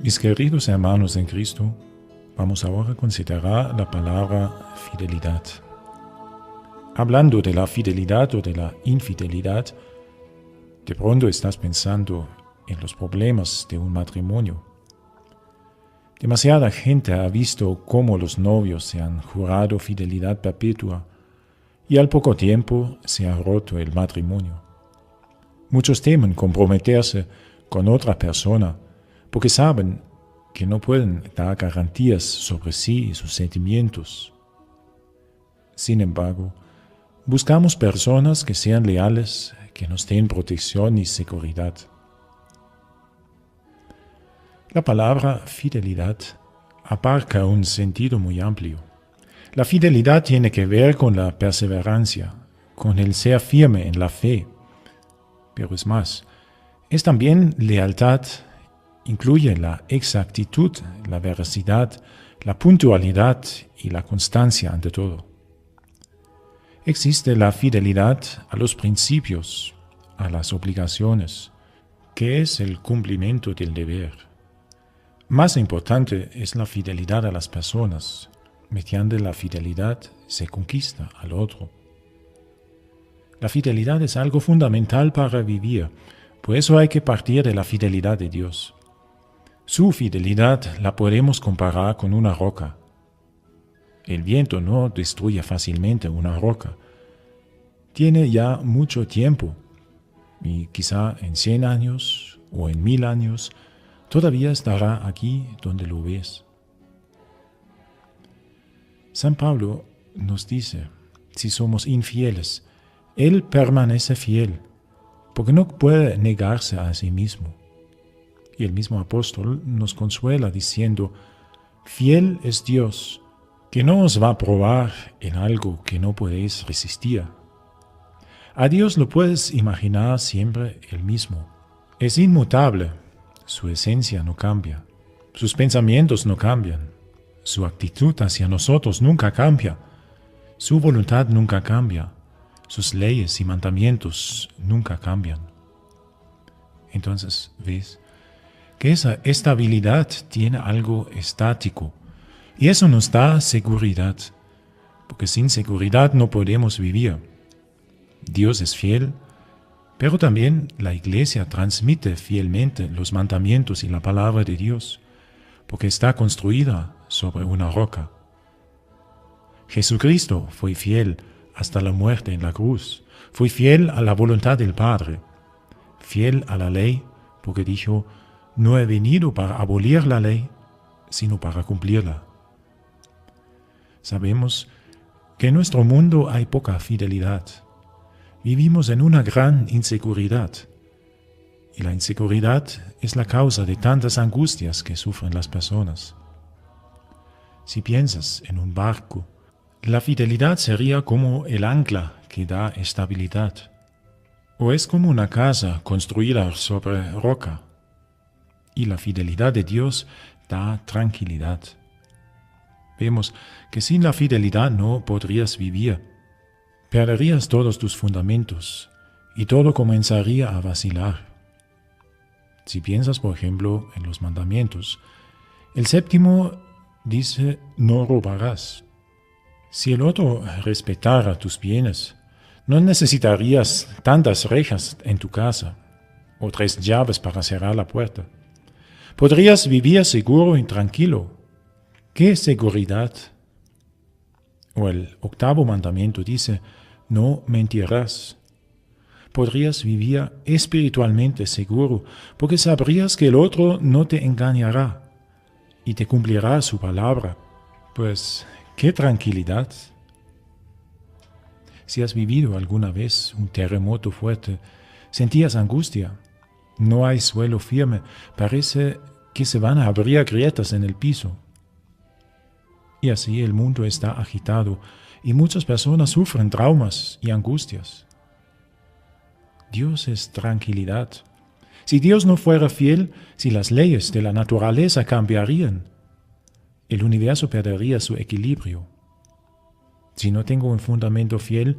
Mis queridos hermanos en Cristo, vamos ahora a considerar la palabra fidelidad. Hablando de la fidelidad o de la infidelidad, de pronto estás pensando en los problemas de un matrimonio. Demasiada gente ha visto cómo los novios se han jurado fidelidad perpetua y al poco tiempo se ha roto el matrimonio. Muchos temen comprometerse con otra persona porque saben que no pueden dar garantías sobre sí y sus sentimientos. Sin embargo, buscamos personas que sean leales, que nos den protección y seguridad. La palabra fidelidad abarca un sentido muy amplio. La fidelidad tiene que ver con la perseverancia, con el ser firme en la fe. Pero es más, es también lealtad, incluye la exactitud, la veracidad, la puntualidad y la constancia ante todo. Existe la fidelidad a los principios, a las obligaciones, que es el cumplimiento del deber. Más importante es la fidelidad a las personas. Mediante la fidelidad se conquista al otro. La fidelidad es algo fundamental para vivir, por eso hay que partir de la fidelidad de Dios. Su fidelidad la podemos comparar con una roca. El viento no destruye fácilmente una roca. Tiene ya mucho tiempo, y quizá en 100 años o en 1000 años, todavía estará aquí donde lo ves. San Pablo nos dice, si somos infieles, Él permanece fiel, porque no puede negarse a sí mismo. Y el mismo apóstol nos consuela diciendo, fiel es Dios, que no os va a probar en algo que no podéis resistir. A Dios lo puedes imaginar siempre el mismo. Es inmutable, su esencia no cambia, sus pensamientos no cambian, su actitud hacia nosotros nunca cambia, su voluntad nunca cambia, sus leyes y mandamientos nunca cambian. Entonces, ¿ves? Que esa estabilidad tiene algo estático y eso nos da seguridad, porque sin seguridad no podemos vivir. Dios es fiel, pero también la Iglesia transmite fielmente los mandamientos y la palabra de Dios, porque está construida sobre una roca. Jesucristo fue fiel hasta la muerte en la cruz, fue fiel a la voluntad del Padre, fiel a la ley, porque dijo, no he venido para abolir la ley, sino para cumplirla. Sabemos que en nuestro mundo hay poca fidelidad. Vivimos en una gran inseguridad. Y la inseguridad es la causa de tantas angustias que sufren las personas. Si piensas en un barco, la fidelidad sería como el ancla que da estabilidad. O es como una casa construida sobre roca. Y la fidelidad de Dios da tranquilidad. Vemos que sin la fidelidad no podrías vivir. Perderías todos tus fundamentos y todo comenzaría a vacilar. Si piensas, por ejemplo, en los mandamientos, el séptimo dice, no robarás. Si el otro respetara tus bienes, no necesitarías tantas rejas en tu casa o 3 llaves para cerrar la puerta. Podrías vivir seguro y tranquilo. ¡Qué seguridad! O el 8º mandamiento dice, no mentirás. Podrías vivir espiritualmente seguro, porque sabrías que el otro no te engañará y te cumplirá su palabra. Pues, ¡qué tranquilidad! Si has vivido alguna vez un terremoto fuerte, sentías angustia. No hay suelo firme, parece que se van a abrir grietas en el piso. Y así el mundo está agitado y muchas personas sufren traumas y angustias. Dios es tranquilidad. Si Dios no fuera fiel, si las leyes de la naturaleza cambiarían, el universo perdería su equilibrio. Si no tengo un fundamento fiel,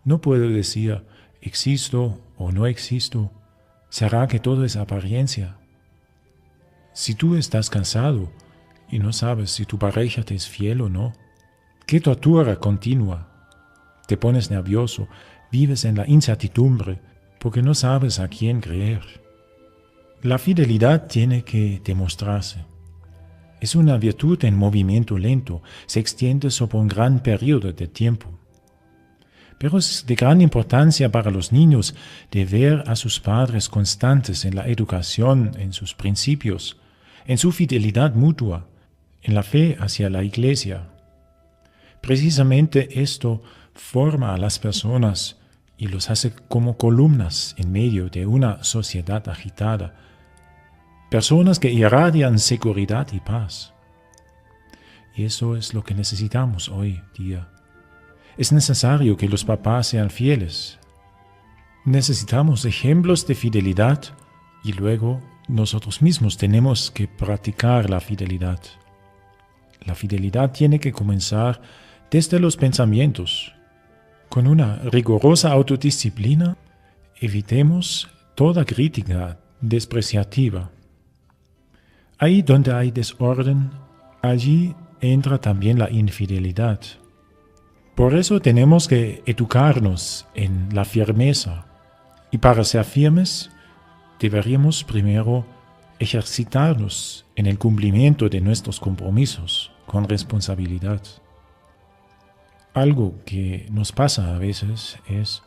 no puedo decir existo o no existo. ¿Será que todo es apariencia? Si tú estás cansado y no sabes si tu pareja te es fiel o no, qué tortura continua. Te pones nervioso, vives en la incertidumbre porque no sabes a quién creer. La fidelidad tiene que demostrarse. Es una virtud en movimiento lento, se extiende sobre un gran periodo de tiempo. Pero es de gran importancia para los niños de ver a sus padres constantes en la educación, en sus principios, en su fidelidad mutua, en la fe hacia la Iglesia. Precisamente esto forma a las personas y los hace como columnas en medio de una sociedad agitada, personas que irradian seguridad y paz. Y eso es lo que necesitamos hoy día. Es necesario que los papás sean fieles. Necesitamos ejemplos de fidelidad y luego nosotros mismos tenemos que practicar la fidelidad. La fidelidad tiene que comenzar desde los pensamientos. Con una rigurosa autodisciplina, evitemos toda crítica despreciativa. Ahí donde hay desorden, allí entra también la infidelidad. Por eso tenemos que educarnos en la firmeza. Y para ser firmes, deberíamos primero ejercitarnos en el cumplimiento de nuestros compromisos con responsabilidad. Algo que nos pasa a veces es,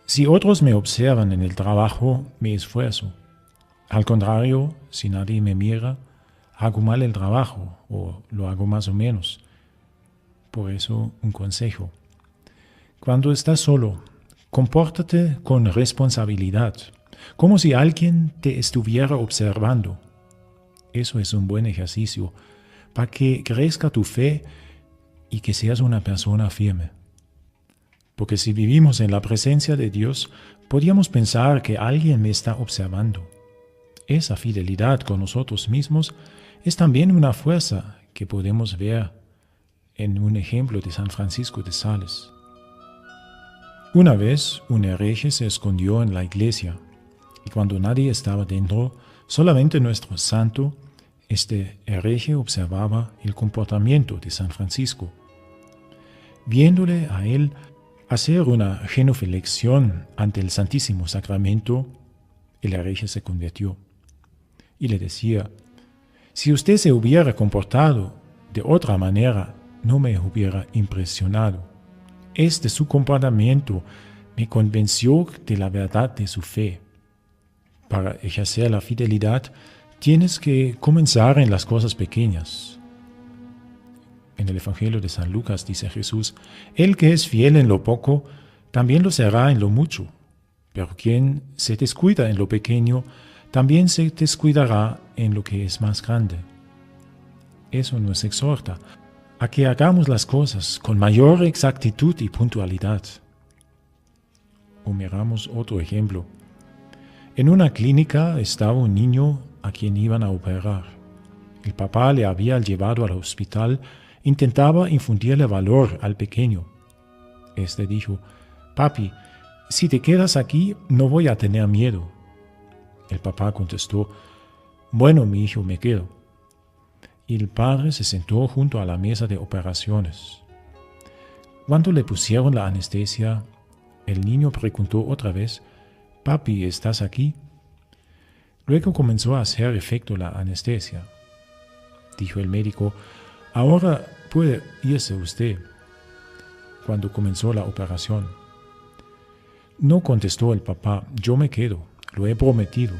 si otros me observan en el trabajo, me esfuerzo. Al contrario, si nadie me mira, hago mal el trabajo o lo hago más o menos. Por eso, un consejo. Cuando estás solo, compórtate con responsabilidad, como si alguien te estuviera observando. Eso es un buen ejercicio para que crezca tu fe y que seas una persona firme. Porque si vivimos en la presencia de Dios, podríamos pensar que alguien me está observando. Esa fidelidad con nosotros mismos es también una fuerza que podemos ver en un ejemplo de San Francisco de Sales. Una vez un hereje se escondió en la iglesia y cuando nadie estaba dentro, solamente nuestro santo, este hereje observaba el comportamiento de San Francisco. Viéndole a él hacer una genuflexión ante el Santísimo Sacramento, el hereje se convirtió y le decía: si usted se hubiera comportado de otra manera, no me hubiera impresionado. Este su comportamiento me convenció de la verdad de su fe. Para ejercer la fidelidad, tienes que comenzar en las cosas pequeñas. En el Evangelio de San Lucas dice Jesús: el que es fiel en lo poco, también lo será en lo mucho. Pero quien se descuida en lo pequeño, también se descuidará en lo que es más grande. Eso nos exhorta a que hagamos las cosas con mayor exactitud y puntualidad. O miramos otro ejemplo. En una clínica estaba un niño a quien iban a operar. El papá le había llevado al hospital, intentaba infundirle valor al pequeño. Este dijo: papi, si te quedas aquí, no voy a tener miedo. El papá contestó: bueno, mi hijo, me quedo. Y el padre se sentó junto a la mesa de operaciones. Cuando le pusieron la anestesia, el niño preguntó otra vez: papi, ¿estás aquí? Luego comenzó a hacer efecto la anestesia. Dijo el médico: ahora puede irse usted. Cuando comenzó la operación. No contestó el papá: yo me quedo, lo he prometido.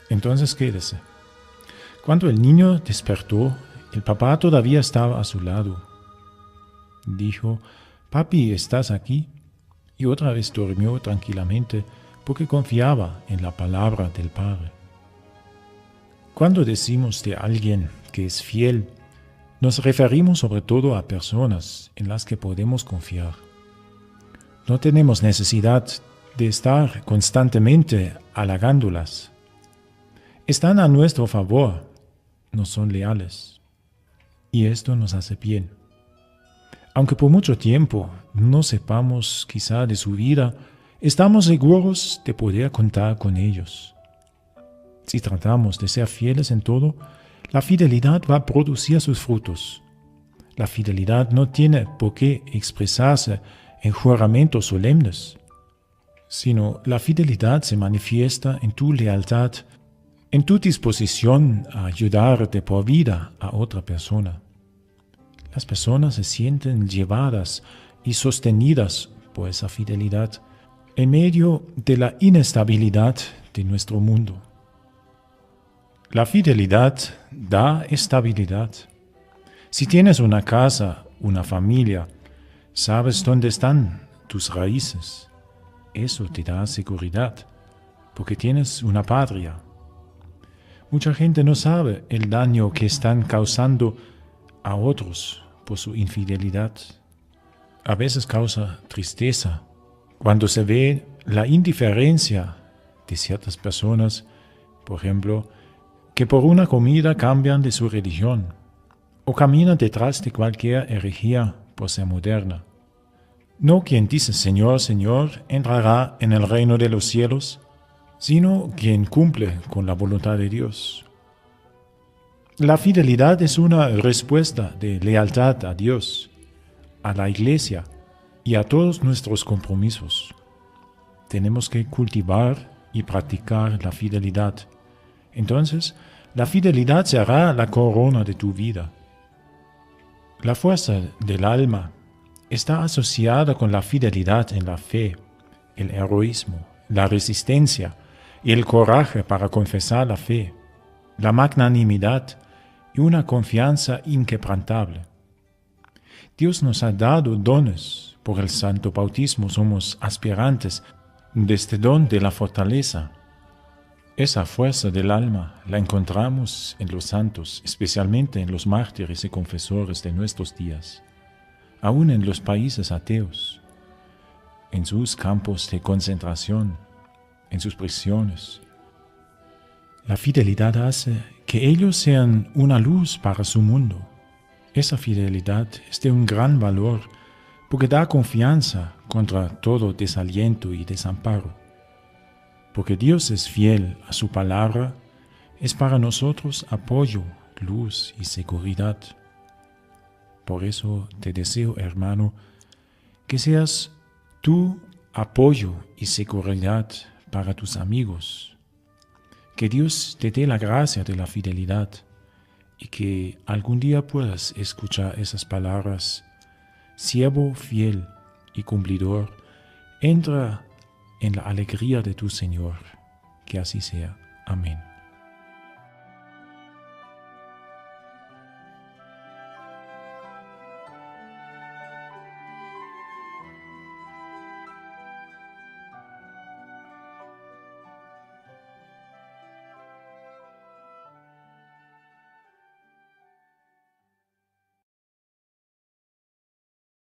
Entonces quédese. Cuando el niño despertó, el papá todavía estaba a su lado. Dijo: papi, ¿estás aquí? Y otra vez durmió tranquilamente porque confiaba en la palabra del Padre. Cuando decimos de alguien que es fiel, nos referimos sobre todo a personas en las que podemos confiar. No tenemos necesidad de estar constantemente halagándolas. Están a nuestro favor, no son leales. Y esto nos hace bien. Aunque por mucho tiempo no sepamos quizá de su vida, estamos seguros de poder contar con ellos. Si tratamos de ser fieles en todo, la fidelidad va a producir sus frutos. La fidelidad no tiene por qué expresarse en juramentos solemnes, sino la fidelidad se manifiesta en tu lealtad, en tu disposición a ayudar de por vida a otra persona. Las personas se sienten llevadas y sostenidas por esa fidelidad en medio de la inestabilidad de nuestro mundo. La fidelidad da estabilidad. Si tienes una casa, una familia, sabes dónde están tus raíces. Eso te da seguridad, porque tienes una patria. Mucha gente no sabe el daño que están causando a otros por su infidelidad. A veces causa tristeza cuando se ve la indiferencia de ciertas personas, por ejemplo, que por una comida cambian de su religión o caminan detrás de cualquier herejía por ser moderna. No quien dice Señor, Señor, entrará en el reino de los cielos, sino quien cumple con la voluntad de Dios. La fidelidad es una respuesta de lealtad a Dios, a la Iglesia y a todos nuestros compromisos. Tenemos que cultivar y practicar la fidelidad. Entonces, la fidelidad será la corona de tu vida. La fuerza del alma está asociada con la fidelidad en la fe, el heroísmo, la resistencia y el coraje para confesar la fe, la magnanimidad y una confianza inquebrantable. Dios nos ha dado dones. Por el santo bautismo somos aspirantes de este don de la fortaleza. Esa fuerza del alma la encontramos en los santos, especialmente en los mártires y confesores de nuestros días, aún en los países ateos, en sus campos de concentración, en sus prisiones. La fidelidad hace que ellos sean una luz para su mundo. Esa fidelidad es de un gran valor porque da confianza contra todo desaliento y desamparo. Porque Dios es fiel a su palabra, es para nosotros apoyo, luz y seguridad. Por eso te deseo, hermano, que seas tú apoyo y seguridad para tus amigos. Que Dios te dé la gracia de la fidelidad y que algún día puedas escuchar esas palabras: siervo fiel y cumplidor, entra en la alegría de tu Señor. Que así sea. Amén.